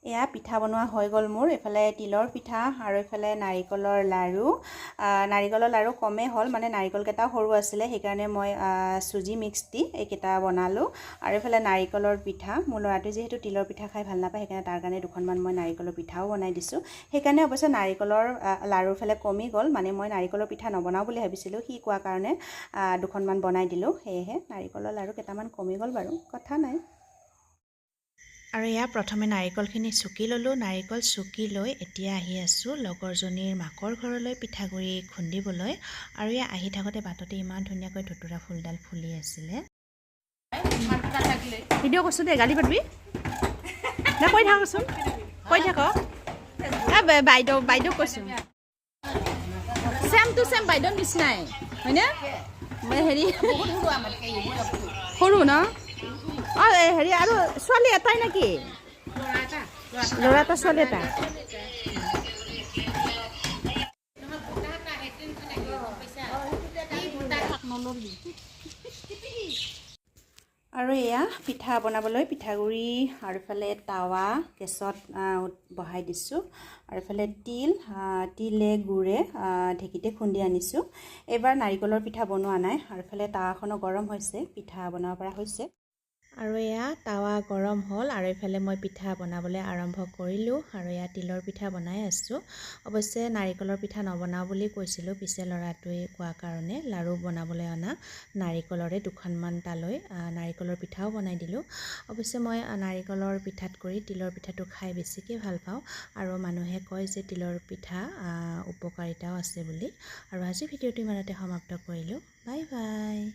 এয়া পিঠা বনোৱা হৈ গ'ল মোৰ। এফালে তিলৰ পিঠা আৰু এফালে নাৰিকলৰ লাড়ু কমেই হ'ল, মানে নাৰিকলকেইটাও সৰু আছিলে, সেইকাৰণে মই চুজি মিক্স দি এইকেইটা বনালোঁ। আৰু এফালে নাৰিকলৰ পিঠা, মোৰ ল'ৰাটোৱে যিহেতু তিলৰ পিঠা খাই ভাল নাপায়, সেইকাৰণে তাৰ কাৰণে দুখনমান মই নাৰিকলৰ পিঠাও বনাই দিছোঁ। সেইকাৰণে অৱশ্যে নাৰিকলৰ লাড়ুৰ ফালে কমি গ'ল, মানে মই নাৰিকলৰ পিঠা নবনাওঁ বুলি ভাবিছিলোঁ, সি কোৱাৰ কাৰণে দুখনমান বনাই দিলোঁ, সেয়েহে নাৰিকলৰ লাড়ু কেইটামান কমি গ'ল বাৰু, কথা নাই। আৰু এয়া প্ৰথমে নাৰিকলখিনি চুকি ল'লোঁ। নাৰিকল চুকি লৈ এতিয়া আহি আছোঁ লগৰজনীৰ মাকৰ ঘৰলৈ পিঠাগুড়ি খুন্দিবলৈ। আৰু এয়া আহি থাকোঁতে বাটতে ইমান ধুনীয়াকৈ ধতুৰা ফুলডাল ফুলি আছিলে। ভিডিঅ' কৈছোঁ দেই, গালি পাৰবি না, কৈ থাকচোন, কৈ থাক। বাইদেউ কৈছোঁ, ছেম টু ছেম বাইদেউৰ নিচিনাই হয়নে? হেৰি সৰু ন? অঁ হেৰি, আৰু ছোৱালী এটাই নেকি? ল'ৰা এটা ছোৱালী এটা। আৰু এয়া পিঠা বনাবলৈ পিঠাগুড়ি আৰু ইফালে টাৱা গেছত বহাই দিছোঁ। আৰু ইফালে তিলে গুৰে ঢেঁকীতে খুন্দি আনিছোঁ। এইবাৰ নাৰিকলৰ পিঠা বনোৱা নাই। আৰু ইফালে টাৱাখনো গৰম হৈছে, পিঠা বনাব পৰা হৈছে। আৰু এয়া টাৱা গৰম হ'ল আৰু এইফালে মই পিঠা বনাবলৈ আৰম্ভ কৰিলোঁ। আৰু এয়া তিলৰ পিঠা বনাই আছোঁ। অৱশ্যে নাৰিকলৰ পিঠা নবনাওঁ বুলি কৈছিলোঁ, পিছে ল'ৰাটোৱে কোৱাৰ কাৰণে লাড়ু বনাবলৈ অনা নাৰিকলৰে দুখনমান তালৈ নাৰিকলৰ পিঠাও বনাই দিলোঁ। অৱশ্যে মই নাৰিকলৰ পিঠাত কৰি তিলৰ পিঠাটো খাই বেছিকৈ ভাল পাওঁ, আৰু মানুহে কয় যে তিলৰ পিঠা উপকাৰিতাও আছে বুলি। আৰু আজি ভিডিঅ'টো ইমানতে সমাপ্ত কৰিলোঁ। Bye bye.